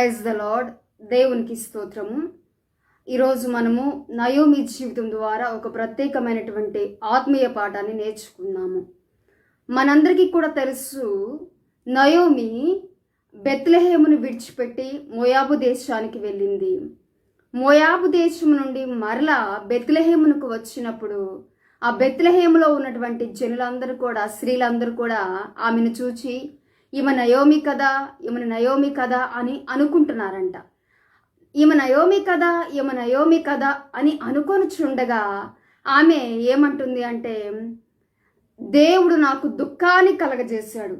Praise the lord. దేవునికి స్తోత్రము. ఈరోజు మనము నయోమి జీవితం ద్వారా ఒక ప్రత్యేకమైనటువంటి ఆత్మీయ పాఠాన్ని నేర్చుకున్నాము. మనందరికీ కూడా తెలుసు, నయోమి బెత్లెహేమును విడిచిపెట్టి మోయాబు దేశానికి వెళ్ళింది. మోయాబు దేశం నుండి మరలా బెత్లెహేమునకు వచ్చినప్పుడు ఆ బెత్లెహేములో ఉన్నటువంటి జనులందరూ కూడా, స్త్రీలందరూ కూడా ఆమెను చూచి ఈమె నయోమి కదా, ఈమె నయోమి కదా అని అనుకుంటున్నారంట. ఈమె నయోమి కదా, ఈమె నయోమి కదా అని అనుకొని చుండగా ఆమె ఏమంటుంది అంటే, దేవుడు నాకు దుఃఖాన్ని కలగజేశాడు.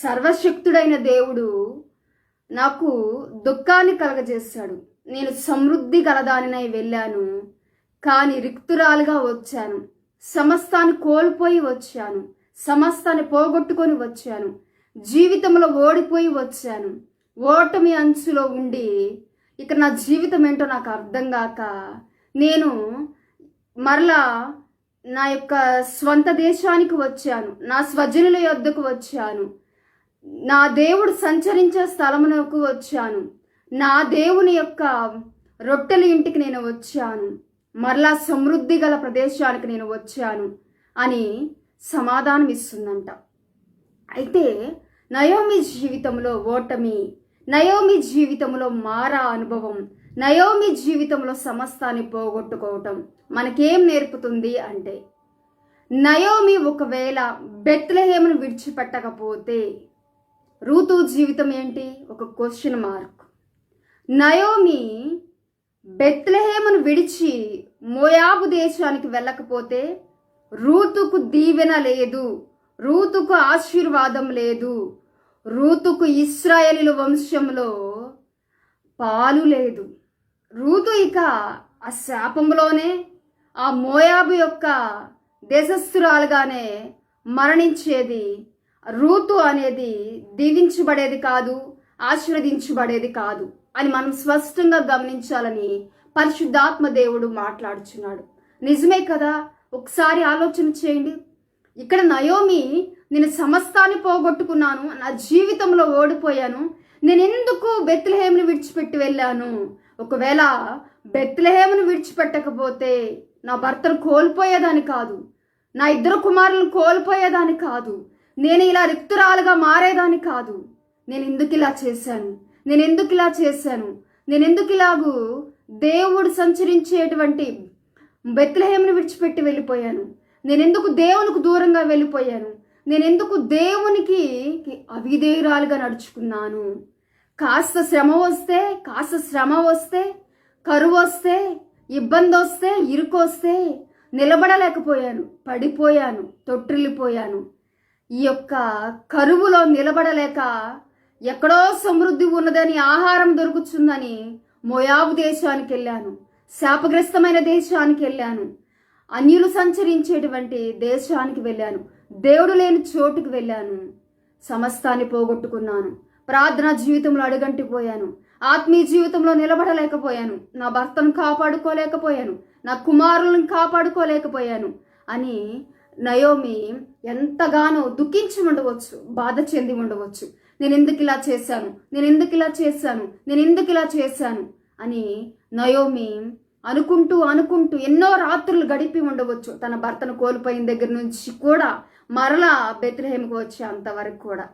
సర్వశక్తుడైన దేవుడు నాకు దుఃఖాన్ని కలగజేశాడు. నేను సమృద్ధి గలదానినై వెళ్ళాను, కానీ రిక్తురాలుగా వచ్చాను. సమస్తాన్ని కోల్పోయి వచ్చాను, సమస్తాన్ని పోగొట్టుకొని వచ్చాను. జీవితంలో ఓడిపోయి వచ్చాను. ఓటమి అంచులో ఉండి ఇక నా జీవితం ఏంటో నాకు అర్థం కాక నేను మరలా నా యొక్క స్వంత దేశానికి వచ్చాను, నా స్వజనుల యొద్దకు వచ్చాను, నా దేవుడు సంచరించే స్థలమునకు వచ్చాను, నా దేవుని యొక్క రొట్టెల ఇంటికి నేను వచ్చాను, మరలా సమృద్ధి గల ప్రదేశానికి నేను వచ్చాను అని సమాధానం ఇస్తుందంట. అయితే నయోమి జీవితంలో ఓటమి, నయోమి జీవితంలో మారా అనుభవం, నయోమి జీవితంలో సమస్తాన్ని పోగొట్టుకోవటం మనకేం నేర్పుతుంది అంటే, నయోమి ఒకవేళ బెత్లెహేమును విడిచిపెట్టకపోతే రూతు జీవితం ఏంటి? ఒక క్వశ్చన్ మార్క్. నయోమి బెత్లెహేమును విడిచి మోయాబు దేశానికి వెళ్ళకపోతే రూతుకు దీవెన లేదు, రూతుకు ఆశీర్వాదం లేదు, రూతుకు ఇశ్రాయేలీల వంశంలో పాలు లేదు. రూతు ఇక ఆ శాపంలోనే, ఆ మోయాబు యొక్క దేశస్థురాలుగానే మరణించేది. రూతు అనేది దీవించబడేది కాదు, ఆశీర్వదించబడేది కాదు అని మనం స్పష్టంగా గమనించాలని పరిశుద్ధాత్మ దేవుడు మాట్లాడుచున్నాడు. నిజమే కదా? ఒకసారి ఆలోచన చేయండి. ఇక్కడ నయోమి, నేను సమస్తాన్ని పోగొట్టుకున్నాను, నా జీవితంలో ఓడిపోయాను, నేను ఎందుకు బెత్లెహేమును విడిచిపెట్టి వెళ్ళాను? ఒకవేళ బెత్లెహేమును విడిచిపెట్టకపోతే నా భర్తను కోల్పోయేదాన్ని కాదు, నా 2 కుమారులను కోల్పోయేదాన్ని కాదు, నేను ఇలా రిక్తురాలుగా మారేదాన్ని కాదు. నేను ఎందుకు ఇలా చేశాను? నేను ఎందుకు ఇలా చేశాను? నేను ఎందుకు ఇలాగూ దేవుడు సంచరించేటువంటి బెత్లెహేమును విడిచిపెట్టి వెళ్ళిపోయాను? నేనెందుకు దేవునికి దూరంగా వెళ్ళిపోయాను? నేనెందుకు దేవునికి అవిధేయురాలుగా నడుచుకున్నాను? కాస్త శ్రమ వస్తే, కరువు వస్తే, ఇబ్బంది వస్తే, ఇరుకు వస్తే నిలబడలేకపోయాను, పడిపోయాను, తొట్టిల్లిపోయాను. ఈ యొక్క కరువులో నిలబడలేక ఎక్కడో సమృద్ధి ఉన్నదని, ఆహారం దొరుకుతుందని మోయాబు దేశానికి వెళ్ళాను, శాపగ్రస్తమైన దేశానికి వెళ్ళాను, అన్యులు సంచరించేటువంటి దేశానికి వెళ్ళాను, దేవుడు లేని చోటుకు వెళ్ళాను. సమస్తాన్ని పోగొట్టుకున్నాను. ప్రార్థనా జీవితంలో అడుగంటిపోయాను, ఆత్మీయ జీవితంలో నిలబడలేకపోయాను, నా భర్తను కాపాడుకోలేకపోయాను, నా కుమారులను కాపాడుకోలేకపోయాను అని నయోమి ఎంతగానో దుఃఖించి ఉండవచ్చు, బాధ చెంది ఉండవచ్చు. నేను ఎందుకు ఇలా చేశాను, నేను ఎందుకు ఇలా చేశాను, నేను ఎందుకు ఇలా చేశాను అని నయోమి అనుకుంటూ ఎన్నో రాత్రులు గడిపి ఉండవచ్చు. తన భర్తను కోల్పోయిన దగ్గర నుంచి కూడా మరలా బెత్లెహేముకు వచ్చే అంతవరకు కూడా,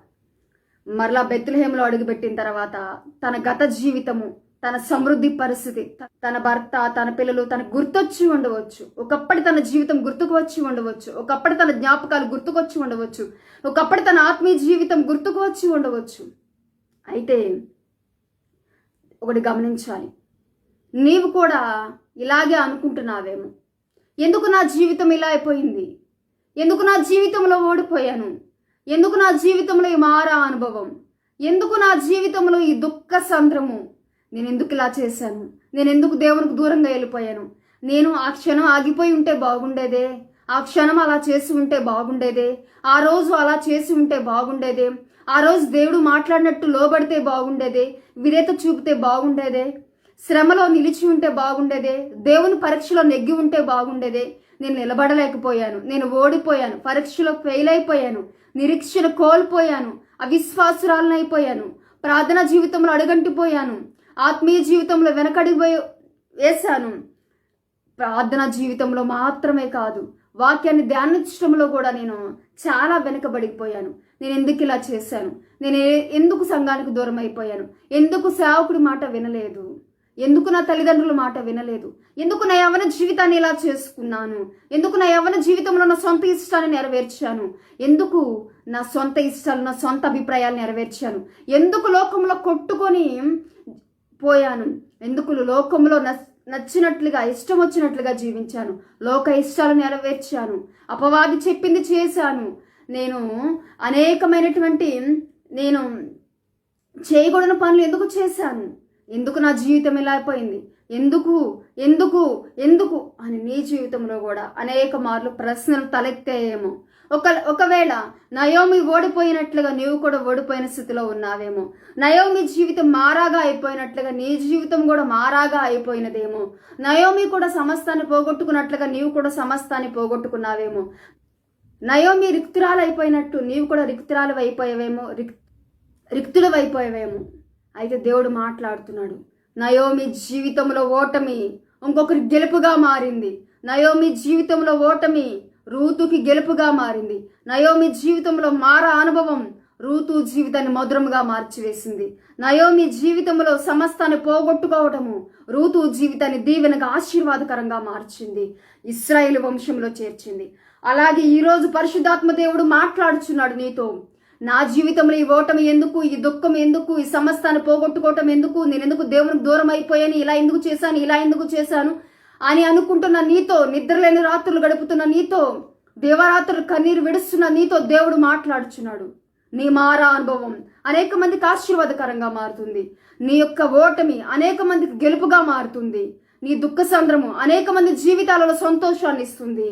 మరలా బెత్లెహేములో అడుగుపెట్టిన తర్వాత తన గత జీవితము, తన సమృద్ధి పరిస్థితి, తన భర్త, తన పిల్లలు తనకు గుర్తొచ్చి ఉండవచ్చు. ఒకప్పటి తన జీవితం గుర్తుకు వచ్చి ఉండవచ్చు, ఒకప్పటి తన జ్ఞాపకాలు గుర్తుకొచ్చి ఉండవచ్చు, ఒకప్పటి తన ఆత్మీయ జీవితం గుర్తుకు వచ్చి ఉండవచ్చు. అయితే ఒకటి గమనించాలి, నీవు కూడా ఇలాగే అనుకుంటున్నావేమో, ఎందుకు నా జీవితం ఇలా అయిపోయింది, ఎందుకు నా జీవితంలో ఓడిపోయాను, ఎందుకు నా జీవితంలో ఈ మారా అనుభవం, ఎందుకు నా జీవితంలో ఈ దుఃఖ సంద్రము, నేను ఎందుకు ఇలా చేశాను, నేను ఎందుకు దేవునికి దూరంగా వెళ్ళిపోయాను, నేను ఆ క్షణం ఆగిపోయి ఉంటే బాగుండేదే, ఆ క్షణం అలా చేసి ఉంటే బాగుండేదే, ఆ రోజు అలా చేసి ఉంటే బాగుండేదే, ఆ రోజు దేవుడు మాట్లాడినట్టు లోబడితే బాగుండేదే, విధేయత చూపితే బాగుండేదే, శ్రమలో నిలిచి ఉంటే బాగుండేదే, దేవుని పరీక్షలో నెగ్గి ఉంటే బాగుండేదే, నేను నిలబడలేకపోయాను, నేను ఓడిపోయాను, పరీక్షలో ఫెయిల్ అయిపోయాను, నిరీక్షణ కోల్పోయాను, అవిశ్వాసురాలను అయిపోయాను, ప్రార్థనా జీవితంలో అడుగంటిపోయాను, ఆత్మీయ జీవితంలో వెనకడిపోయి వేశాను. ప్రార్థన జీవితంలో మాత్రమే కాదు, వాక్యాన్ని ధ్యానించడంలో కూడా నేను చాలా వెనుకబడిపోయాను. నేను ఎందుకు ఇలా చేశాను, నేను ఎందుకు సంఘానికి దూరం అయిపోయాను, ఎందుకు సేవకుడి మాట వినలేదు, ఎందుకు నా తల్లిదండ్రుల మాట వినలేదు, ఎందుకు నా యవ్వన జీవితాన్ని ఇలా చేసుకున్నాను, ఎందుకు నా యవ్వన జీవితంలో నా సొంత ఇష్టాన్ని నెరవేర్చాను, ఎందుకు నా సొంత ఇష్టాలు నా సొంత అభిప్రాయాలు నెరవేర్చాను, ఎందుకు లోకంలో కొట్టుకొని పోయాను, ఎందుకు లోకంలో నచ్చినట్లుగా ఇష్టం వచ్చినట్లుగా జీవించాను, లోక ఇష్టాలు నెరవేర్చాను, అపవాది చెప్పింది చేశాను, నేను అనేకమైనటువంటి నేను చేయకూడని పనులు ఎందుకు చేశాను, ఎందుకు నా జీవితం ఇలా అయిపోయింది, ఎందుకు ఎందుకు ఎందుకు అని నీ జీవితంలో కూడా అనేక మార్లు ప్రశ్నలు తలెత్తాయేమో. ఒకవేళ నయోమి ఓడిపోయినట్లుగా నీవు కూడా ఓడిపోయిన స్థితిలో ఉన్నావేమో. నయోమి జీవితం మారాగా అయిపోయినట్లుగా నీ జీవితం కూడా మారాగా అయిపోయినదేమో. నయోమి కూడా సమస్తాన్ని పోగొట్టుకున్నట్లుగా నీవు కూడా సమస్తాన్ని పోగొట్టుకున్నావేమో. నయోమి రిక్తురాలు అయిపోయినట్టు నీవు కూడా రిక్తురాలు అయిపోయావేమో, రిక్తుడు అయిపోయావేమో. అయితే దేవుడు మాట్లాడుతున్నాడు, నయోమి జీవితంలో ఓటమి ఇంకొకరి గెలుపుగా మారింది. నయోమి జీవితంలో ఓటమి రూతుకి గెలుపుగా మారింది. నయోమి జీవితంలో మారా అనుభవం రూతు జీవితాన్ని మధురంగా మార్చివేసింది. నయోమి జీవితంలో సమస్తాన్ని పోగొట్టుకోవటము రూతు జీవితాన్ని దీవెనగా ఆశీర్వాదకరంగా మార్చింది, ఇశ్రాయేలు వంశంలో చేర్చింది. అలాగే ఈరోజు పరిశుద్ధాత్మ దేవుడు మాట్లాడుచున్నాడు నీతో. నా జీవితంలో ఈ ఓటమి ఎందుకు, ఈ దుఃఖం ఎందుకు, ఈ సమస్తాన్ని పోగొట్టుకోవటం ఎందుకు, నేను ఎందుకు దేవునికి దూరం అయిపోయాను, ఇలా ఎందుకు చేశాను అని అనుకుంటున్న నీతో, నిద్రలేని రాత్రులు గడుపుతున్న నీతో, దేవరాత్రులు కన్నీరు విడుస్తున్న నీతో దేవుడు మాట్లాడుచున్నాడు. నీ మారా అనుభవం అనేక మందికి ఆశీర్వాదకరంగా మారుతుంది. నీ యొక్క ఓటమి అనేక మందికి గెలుపుగా మారుతుంది. నీ దుఃఖ సంద్రము అనేక మంది జీవితాలలో సంతోషాన్ని ఇస్తుంది.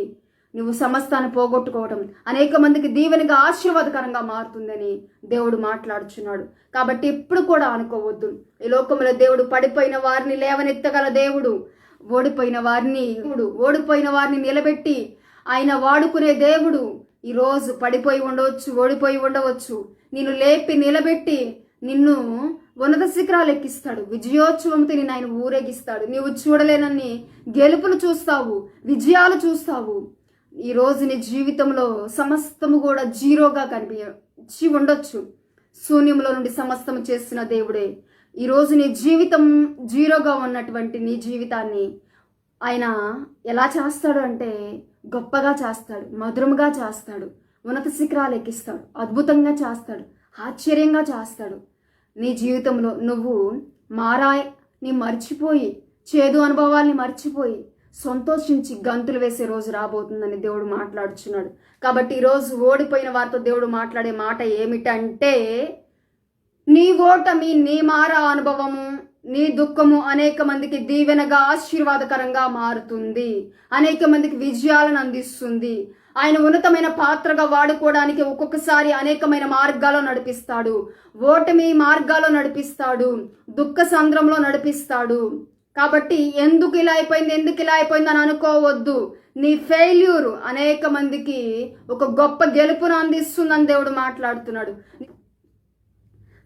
నువ్వు సమస్తాన్ని పోగొట్టుకోవడం అనేక మందికి దీవెనగా ఆశీర్వాదకరంగా మారుతుందని దేవుడు మాట్లాడుచున్నాడు. కాబట్టి ఎప్పుడు కూడా అనుకోవద్దు, ఈ లోకంలో దేవుడు పడిపోయిన వారిని లేవనెత్తగల దేవుడు, ఓడిపోయిన వారిని నిలబెట్టి ఆయన వాడుకునే దేవుడు. ఈరోజు పడిపోయి ఉండవచ్చు, ఓడిపోయి ఉండవచ్చు, నిన్ను లేపి నిలబెట్టి నిన్ను ఉన్నత శిఖరాలు ఎక్కిస్తాడు. విజయోత్సవంతో నిన్ను ఆయన ఊరేగిస్తాడు. నీవు చూడలేనన్ని గెలుపులు చూస్తావు, విజయాలు చూస్తావు. ఈరోజు నీ జీవితంలో సమస్తము కూడా జీరోగా కనిపించి ఉండొచ్చు. శూన్యంలో నుండి సమస్తము చేస్తున్న దేవుడే ఈరోజు నీ జీవితం జీరోగా ఉన్నటువంటి నీ జీవితాన్ని ఆయన ఎలా చేస్తాడు అంటే గొప్పగా చేస్తాడు, మధురముగా చేస్తాడు, ఉన్నత శిఖరాలు ఎక్కిస్తాడు, అద్భుతంగా చేస్తాడు, ఆశ్చర్యంగా చేస్తాడు. నీ జీవితంలో నువ్వు నీ మర్చిపోయి, చేదు అనుభవాల్ని మర్చిపోయి సంతోషించి గంతులు వేసే రోజు రాబోతుందని దేవుడు మాట్లాడుచున్నాడు. కాబట్టి ఈరోజు ఓడిపోయిన వారితో దేవుడు మాట్లాడే మాట ఏమిటంటే, నీ ఓటమి, నీ మారా అనుభవము, నీ దుఃఖము అనేక మందికి దీవెనగా ఆశీర్వాదకరంగా మారుతుంది, అనేక మందికి విజయాలను అందిస్తుంది. ఆయన ఉన్నతమైన పాత్రగా వాడుకోవడానికి ఒక్కొక్కసారి అనేకమైన మార్గాల్లో నడిపిస్తాడు. ఓటమి మార్గాల్లో నడిపిస్తాడు, దుఃఖ సంద్రంలో నడిపిస్తాడు. కాబట్టి ఎందుకు ఇలా అయిపోయింది అని అనుకోవద్దు. నీ ఫెయిల్యూర్ అనేక మందికి ఒక గొప్ప గెలుపును అందిస్తుందని దేవుడు మాట్లాడుతున్నాడు.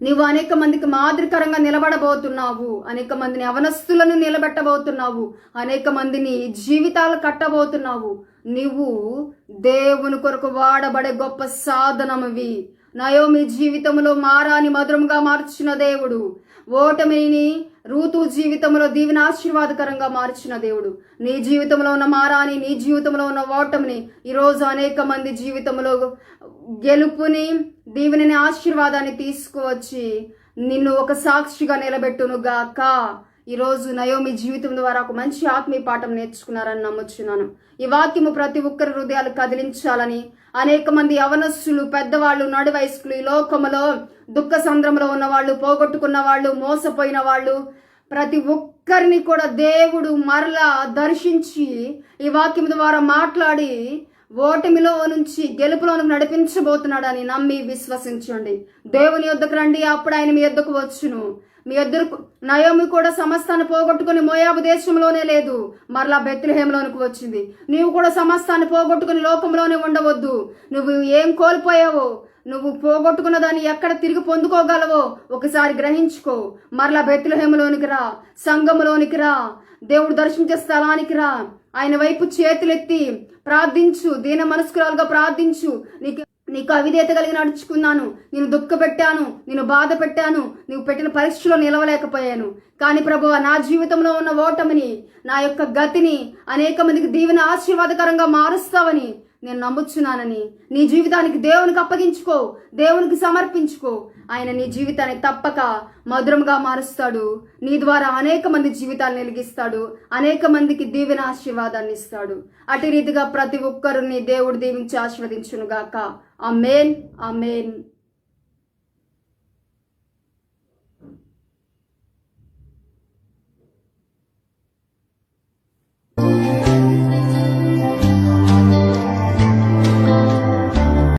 నీవు అనేక మందికి మాదిరికరంగా నిలబడబోతున్నావు, అనేక మందిని అవనస్తులను నిలబెట్టబోతున్నావు, అనేక మందిని జీవితాలు కట్టబోతున్నావు. నీవు దేవుని కొరకు వాడబడే గొప్ప సాధనమివి. నయోమి జీవితంలో మారాని మధురంగా మార్చిన దేవుడు, ఓటమిని రూతు జీవితంలో దీవెన ఆశీర్వాదకరంగా మార్చిన దేవుడు. నీ జీవితంలో ఉన్న మారాని, నీ జీవితంలో ఉన్న ఓటమిని ఈరోజు అనేక మంది జీవితంలో గెలుపుని, దీవెనని, ఆశీర్వాదాన్ని తీసుకువచ్చి నిన్ను ఒక సాక్షిగా నిలబెట్టునుగాక. ఈరోజు నయోమి జీవితం ద్వారా ఒక మంచి ఆత్మీయ పాఠం నేర్చుకున్నారని నమ్ముచున్నాను. ఈ వాక్యము ప్రతి ఒక్కరి హృదయాలు కదిలించాలని, అనేక మంది యవనస్తులు, పెద్దవాళ్ళు, నడి వయస్కులు, ఈ లోకములో దుఃఖ సంద్రంలో ఉన్న వాళ్ళు, పోగొట్టుకున్న వాళ్ళు, మోసపోయిన వాళ్ళు, ప్రతి ఒక్కరిని కూడా దేవుడు మరలా దర్శించి ఈ వాక్యం ద్వారా మాట్లాడి ఓటమిలో నుంచి గెలుపులోనికి నడిపించబోతున్నాడని నమ్మి విశ్వసించండి. దేవుని యొద్దకు రండి, అప్పుడు ఆయన మీ యొద్దకు వచ్చును. మీ యొద్దకు నయోమి కూడా సమస్తాన్ని పోగొట్టుకుని మోయాబు దేశంలోనే లేదు, మరలా బెత్లెహేంలోనికి వచ్చింది. నీవు కూడా సమస్తాన్ని పోగొట్టుకుని లోకంలోనే ఉండవద్దు. నువ్వు ఏం కోల్పోయావో, నువ్వు పోగొట్టుకున్న దాన్ని ఎక్కడ తిరిగి పొందుకోగలవో ఒకసారి గ్రహించుకో. మరలా బెత్లెహేములోనికి రా, సంఘములోనికి రా, దేవుడు దర్శించే స్థలానికి రా. ఆయన వైపు చేతులెత్తి ప్రార్థించు, దీన మనస్కురాలుగా ప్రార్థించు. నీకు అవిధేయత కలిగి నడుచుకున్నాను, నేను దుఃఖ పెట్టాను, నేను బాధ పెట్టాను, నువ్వు పెట్టిన పరీక్షలో నిలవలేకపోయాను. కానీ ప్రభువా, నా జీవితంలో ఉన్న ఓటమిని, నా యొక్క గతిని అనేక మందికి దీవెన ఆశీర్వాదకరంగా మారుస్తావని నేను నమ్ముచున్నానని నీ జీవితానికి దేవునికి అప్పగించుకో, దేవునికి సమర్పించుకో. ఆయన నీ జీవితాన్ని తప్పక మధురంగా మారుస్తాడు. నీ ద్వారా అనేక మంది జీవితాలను వెలిగిస్తాడు, అనేక మందికి దీవెన ఆశీర్వాదాన్ని ఇస్తాడు. అటు రీతిగా ప్రతి ఒక్కరిని దేవుడు దీవించి ఆశీర్వదించునుగాక. ఆమేన్, ఆమేన్.